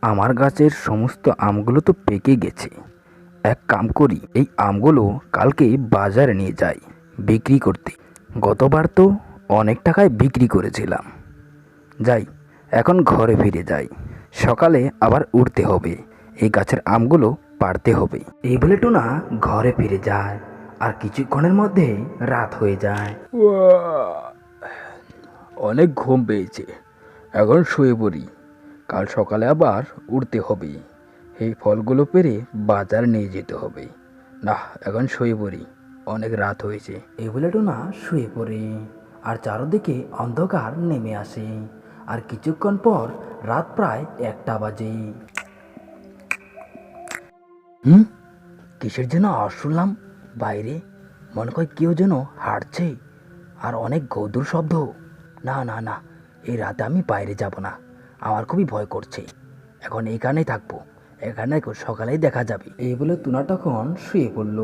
আমার গাছের সমস্ত আমগুলো তো পেকে গেছে। এক কাম করি, এই আমগুলো কালকে বাজারে নিয়ে যাই বিক্রি করতে। গতবার তো অনেক টাকায় বিক্রি করেছিলাম। যাই, এখন ঘরে ফিরে যাই। সকালে আবার উঠতে হবে, এই গাছের আমগুলো পাড়তে হবে। এই বলে টুনা ঘরে ফিরে যায়, আর কিছুক্ষণের মধ্যে রাত হয়ে যায়। অনেক ঘুম পেয়েছে, এখন শুয়ে পড়ি। কাল সকালে আবার উঠতে হবে, এই ফলগুলো পেরে বাজার নিয়ে যেতে হবে। না, এখন শুয়ে পড়ি, অনেক রাত হয়েছে। এই বলে টুনা শুয়ে পড়ে, আর চারদিকে অন্ধকার নেমে আসে। আর কিছুক্ষণ পর রাত প্রায় 1টা বাজে। হুম, কিসের যেন আওয়াজ শুনলাম বাইরে। মনে হয় কেউ যেন হাঁটছে, আর অনেক গধুর শব্দ। না না না, এই রাতে আমি বাইরে যাব না, আমার খুবই ভয় করছে। এখন এখানেই থাকবো, এখানে সকালেই দেখা যাবে। এই বলে টুনা তখন শুয়ে পড়ল।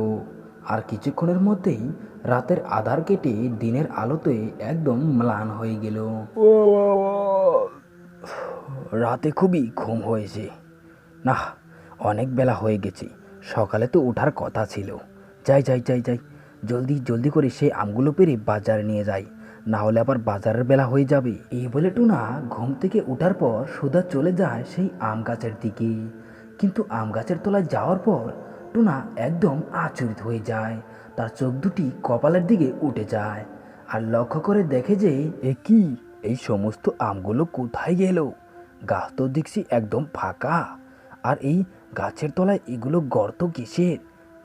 আর কিছুক্ষণের মধ্যেই রাতের আধার কেটে দিনের আলোতে একদম ম্লান হয়ে গেল। রাতে খুবই ঘুম হয়েছে। না, অনেক বেলা হয়ে গেছে, সকালে তো ওঠার কথা ছিল। যাই যাই যাই যাই, জলদি জলদি করে সেই আমগুলো পেরে বাজারে নিয়ে যাই, না হলে আবার বাজারের বেলা হয়ে যাবে। এই বলে টুনা ঘুম থেকে ওঠার পর সুধা চলে যায় সেই আম গাছের দিকে। কিন্তু আম গাছের তলায় যাওয়ার পর টুনা একদম আচরিত হয়ে যায়। তার চোখ দুটি কপালের দিকে উঠে যায়, আর লক্ষ্য করে দেখে যে এ কি, এই সমস্ত আমগুলো কোথায় গেল? গাছ তো দেখছি একদম ফাঁকা, আর এই গাছের তলায় এগুলো গর্ত কিসের?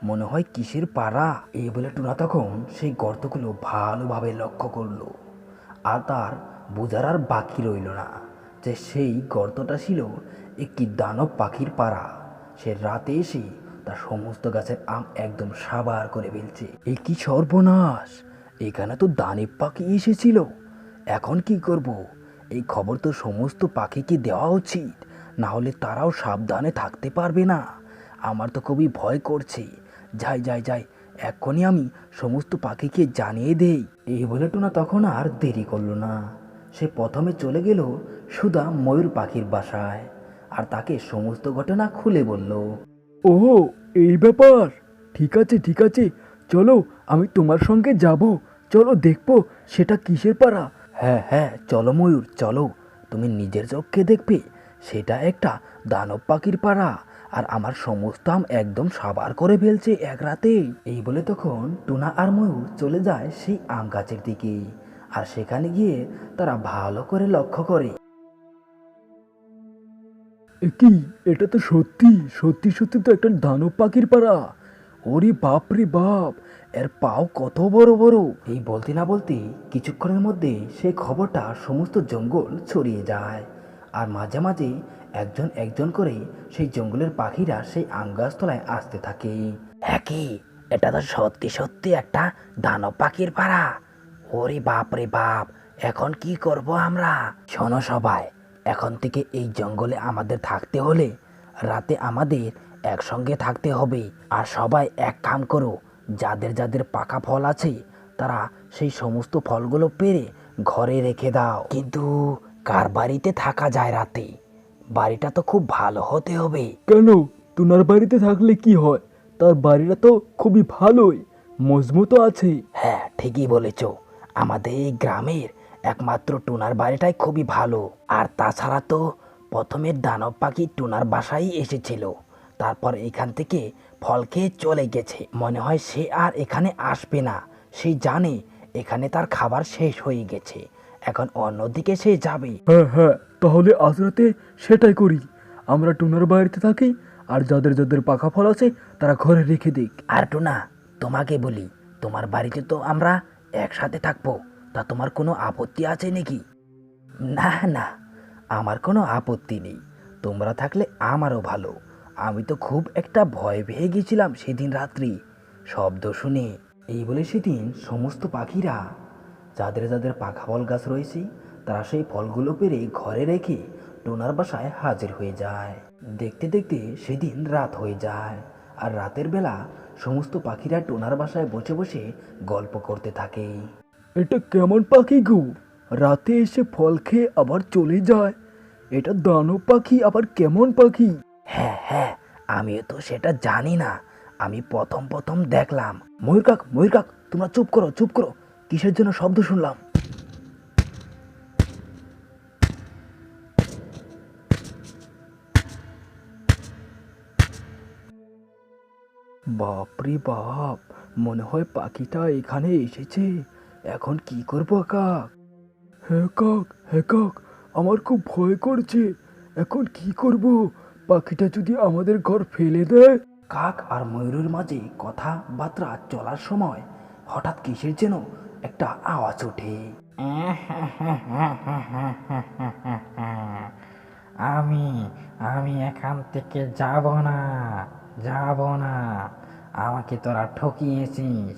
মনে হয় কিসের পাড়া। এই বলে টুনা তখন সেই গর্তগুলো ভালোভাবে লক্ষ্য করলো, আর তার বোঝার আর বাকি রইল না যে সেই গর্তটা ছিল একটি দানব পাখির পাড়া। সে রাতে এসে তার সমস্ত গাছের আম একদম সাবার করে ফেলছে। এ কি সর্বনাশ! এখানে তো দানব পাখি এসেছিল, এখন কি করব? এই খবর তো সমস্ত পাখিকে দেওয়া উচিত, না হলে তারাও সাবধানে থাকতে পারবে না। আমার তো খুবই ভয় করছে। যাই যাই যাই, এক্ষুনি আমি সমস্ত পাখিকে জানিয়ে দেই। এই বলে টুনা তখন আর দেরি করলো না। সে প্রথমে চলে গেল সুধা ময়ূর পাখির বাসায়, আর তাকে সমস্ত ঘটনা খুলে বলল। ও, এই ব্যাপার। ঠিক আছে ঠিক আছে, চলো আমি তোমার সঙ্গে যাব। চলো দেখবো সেটা কিসের পাড়া। হ্যাঁ হ্যাঁ, চলো ময়ূর, চলো। তুমি নিজের চোখে দেখবে সেটা একটা দানব পাখির পাড়া, আর আমার সমস্ত আম একদম সাবার করে ফেলছে এক রাতে। এই বলে তখন টুনা আর ময়ূর চলে যায় সেই আম গাছের দিকে, আর সেখানে গিয়ে তারা ভালো করে লক্ষ্য করে। এ কি, এটা তো সত্যি সত্যি সত্যি তো একটা দানব পাখির পাড়া। ওরে বাপ রে বাপ, এর পাও কত বড় বড়। এই বলতে না বলতে কিছুক্ষণের মধ্যে সেই খবরটা সমস্ত জঙ্গল ছড়িয়ে যায়, আর মাঝে মাঝে একজন একজন করে সেই জঙ্গলের পাখিরা সেই আম গাছতলায় আসতে থাকে। হ্যাঁ কি, এটা তো সত্যি সত্যি একটা দানব পাখির পাড়া। ওরে বাপ রে বাপ, এখন কি করব আমরা? শোনো সবাই, এখন থেকে এই জঙ্গলে আমাদের থাকতে হলে রাতে আমাদের একসঙ্গে থাকতে হবে। আর সবাই এক কাম করো, যাদের যাদের পাকা ফল আছে তারা সেই সমস্ত ফলগুলো পেড়ে ঘরে রেখে দাও। কিন্তু কার বাড়িতে থাকা যায় রাতে? বাড়িটা তো খুব ভালো হতে হবে। কেন, টুনার বাড়িতে থাকলে কি হয়? তার বাড়িটা তো খুবই ভালোই, মজবুত আছে। হ্যাঁ, ঠিকই বলেছ। আমাদের এই গ্রামের একমাত্র টুনার বাড়িটাই খুবই ভালো। আর তাছাড়া তো প্রথমে দানব পাখি টুনার বাসায় এসেছিল, তারপর এখান থেকে ফল খেয়ে চলে গেছে। মনে হয় সে আর এখানে আসবে না। সে জানে এখানে তার খাবার শেষ হয়ে গেছে, এখন অন্যদিকে সে যাবে। হ্যাঁ হ্যাঁ, তাহলে আজ রাতে সেটাই করি। আমরা টুনার বাড়িতে থাকি, আর যাদের যাদের পাকা ফল আছে তারা ঘরে রেখে দিক। আর টুনা, তোমাকে বলি, তোমার বাড়িতে তো আমরা একসাথে থাকবো, তা তোমার কোনো আপত্তি আছে নাকি? না না, আমার কোনো আপত্তি নেই। তোমরা থাকলে আমারও ভালো। আমি তো খুব একটা ভয় পেয়ে গেছিলাম সেদিন রাত্রি শব্দ শুনে। এই বলে সেদিন সমস্ত পাখিরা যাদের যাদের পাখা ফল গাছ রয়েছে তারা সেই ফলগুলো পেড়ে ঘরে রেখে টোনার বাসায় হাজির হয়ে যায়। দেখতে দেখতে সেদিন রাত হয়ে যায়, আর রাতের বেলা সমস্ত পাখিরা টোনার বাসায় বসে বসে গল্প করতে থাকে। এটা কেমন পাখি গো, রাতে এসে ফল খেয়ে আবার চলে যায়? এটা দানব পাখি আবার কেমন পাখি? হ্যাঁ হ্যাঁ, আমিও তো সেটা জানি না, আমি প্রথম প্রথম দেখলাম। ময়ূর কাক, তোমরা চুপ করো চুপ করো, কিসের জন্য শব্দ শুনলাম? বাপরে বাপ, মনে হয় পাখিটা এখানে এসেছে। এখন কি করবো কাক? হ্যাঁ কাক, আমার খুব ভয় করছে। এখন কি করব? পাখিটা যদি আমাদের ঘর ফেলে দেয়? কাক আর ময়ূরের মাঝে কথাবার্তা চলার সময় হঠাৎ কিসের যেন একটা আওয়াজ ওঠে। আমি আমি এখান থেকে যাব না। আমাকে তোরা ঠকিয়েছিস।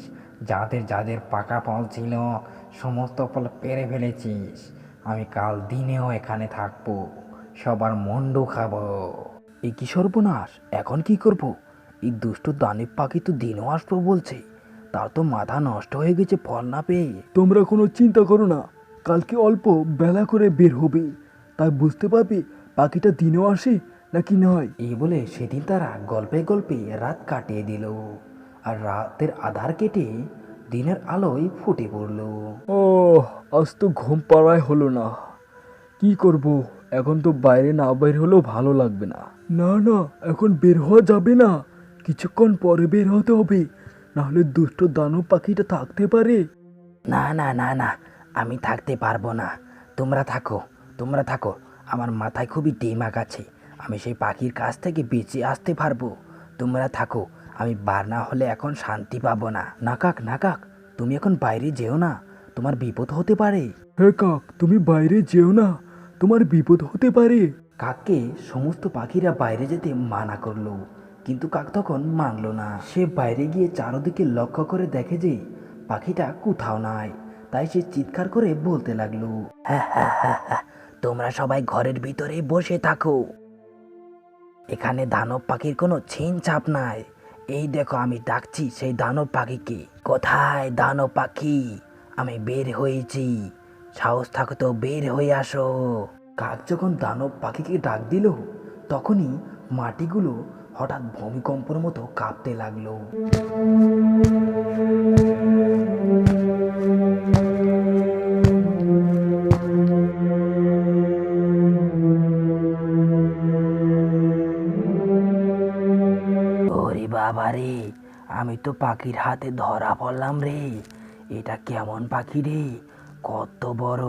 যাদের যাদের পাকা ফল ছিল সমস্ত ফল পেরে ফেলেছিস। আমি কাল দিনেও এখানে থাকবো, সবার মন্ড খাবো। এই কি সর্বনাশ! এখন কি করব? এই দুষ্ট দানব পাখি তো দিনও আসবো বলছে, তার তো মাথা নষ্ট হয়ে গেছে ফল না পেয়ে। তোমরা কোনো চিন্তা করো না, কালকে অল্প বেলা করে বের হবে, তাই বুঝতে পারবে পাখিটা দিনেও আসে নাকি নয়। এই বলে সেদিন তারা গল্পে গল্পে রাত কাটিয়ে দিল, আর রাতের আধার কেটে দিনের আলোয় ফুটে পড়ল। ও, আজ তো ঘুম পাড়ায় হলো না। কি করব? এখন তো বাইরে না বের হলেও ভালো লাগবে না। না না, এখন বের হওয়া যাবে না, কিছুক্ষণ পরে বের হতে হবে, নাহলে দুষ্ট দানব পাখিটা থাকতে পারে। না না না না, আমি থাকতে পারবো না। তোমরা থাকো, আমার মাথায় খুবই দিমাগ আছে, আমি সেই পাখির কাছ থেকে বেঁচে আসতে পারবো। তোমরা থাকো, আমি বার না হলে এখন শান্তি পাবো না। না কাক, তুমি এখন বাইরে যেও না, তোমার বিপদ হতে পারে। হ্যাঁ কাক, তুমি বাইরে যেও না, তোমার বিপদ হতে পারে। কাককে সমস্ত পাখিরা বাইরে যেতে মানা করলো, কিন্তু কাক তখন মানলো না। সে বাইরে গিয়ে চারদিকে লক্ষ্য করে দেখে যে পাখিটা কোথাও নাই। তাই সে চিৎকার করে বলতে লাগলো, হ্যাঁ হ্যাঁ হ্যাঁ হ্যাঁ, তোমরা সবাই ঘরের ভিতরে বসে থাকো, এখানে দানব পাখির কোনো ছিন ছাপ নাই। এই দেখো আমি ডাকছি সেই দানব পাখিকে। কোথায় দানব পাখি? আমি বের হয়েছি, সাহস থাকো তো বের হয়ে আসো। কাক যখন দানব পাখিকে ডাক দিল, তখনই মাটিগুলো হঠাৎ ভূমিকম্পের মতো কাঁপতে লাগলো। ওরে বাবা রে, আমি তো পাখির হাতে ধরা পড়লাম রে। এটা কেমন পাখি রে, কত বড়!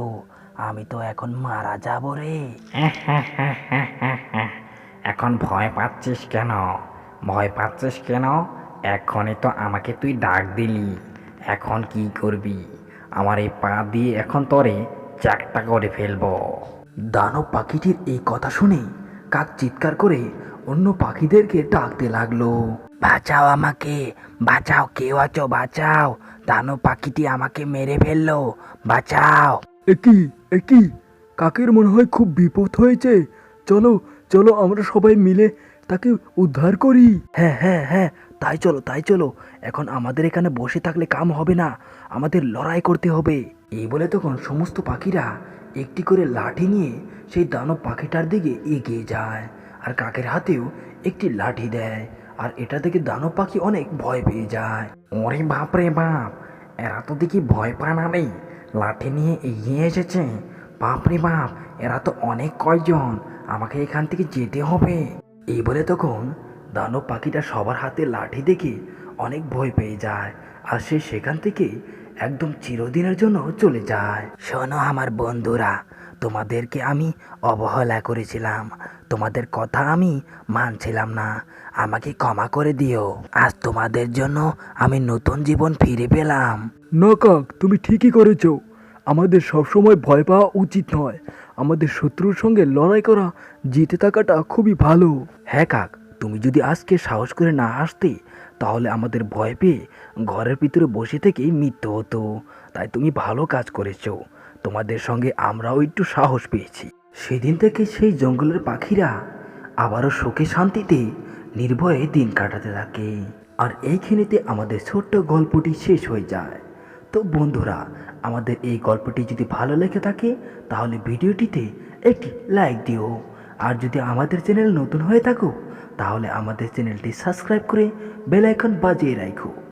আমি তো এখন মারা যাব রে। এখন ভয় পাচ্ছিস কেন? এখনই তো আমাকে তুই ডাক দিলি, এখন কি করবি? আমার এই পা দিয়ে এখন তোরে চ্যাকটা করে ফেলবো। দানব পাখিটির এই কথা শুনে কাক চিৎকার করে অন্য পাখিদেরকে ডাকতে লাগলো, বাঁচাও আমাকে, বাঁচাও, কেউ আছো বাঁচাও, দানব পাখিটি আমাকে মেরে ফেললো, বাঁচাও। একই একই, কাকের মনে হয় খুব বিপদ হয়েছে। চলো চলো, আমরা সবাই মিলে তাকে উদ্ধার করি। হ্যাঁ হ্যাঁ হ্যাঁ, তাই চলো, এখন আমাদের এখানে বসে থাকলে কাম হবে না, আমাদের লড়াই করতে হবে। এই বলে তখন সমস্ত পাখিরা একটি করে লাঠি নিয়ে সেই দানব পাখিটার দিকে এগিয়ে যায়, আর কাকের হাতেও একটি লাঠি দেয়, আর এটা দেখে দানব পাখি অনেক ভয় পেয়ে যায়। ওরে বাপ রে বাপ, এরা তো দেখি ভয় পায় না রে, লাঠি নিয়ে এগিয়ে এসেছে। বাপ রে বাপ, এরা তো অনেক কয়জন, আমাকে এখান থেকে যেতে হবে। এই বলে তখন দানব পাখিটা সবার হাতে লাঠি দেখে অনেক ভয় পেয়ে যায়, আর সে সেখান থেকে একদম চিরদিনের জন্য চলে যায়। শোনো আমার বন্ধুরা, তোমাদেরকে আমি অবহেলা করেছিলাম, তোমাদের কথা আমি মানছিলাম না, আমাকে ক্ষমা করে দিও। আজ তোমাদের জন্য আমি নতুন জীবন ফিরে পেলাম। না কাক, তুমি ঠিকই করেছো, আমাদের সবসময় ভয় পাওয়া উচিত নয়, আমাদের শত্রুর সঙ্গে লড়াই করা, জিতে থাকাটা খুবই ভালো। হ্যাঁ কাক, তুমি যদি আজকে সাহস করে না আসতে, তাহলে আমাদের ভয় পেয়ে ঘরের ভিতরে বসে থেকেই মৃত্যু হতো। তাই তুমি ভালো কাজ করেছো, তোমাদের সঙ্গে আমরাও একটু সাহস পেয়েছি। সেদিন থেকে সেই জঙ্গলের পাখিরা আবারও সুখে শান্তিতে নির্ভয়ে দিন কাটাতে থাকে। আর এইখানেতে আমাদের ছোট্ট গল্পটি শেষ হয়ে যায়। তো বন্ধুরা, আমাদের এই গল্পটি যদি ভালো লেগে থাকে তাহলে ভিডিওটিতে একটি লাইক দিও। আর যদি আমাদের চ্যানেল নতুন হয়ে থাকো তাহলে আমাদের চ্যানেলটি সাবস্ক্রাইব করে বেল আইকন বাজিয়ে রাখো।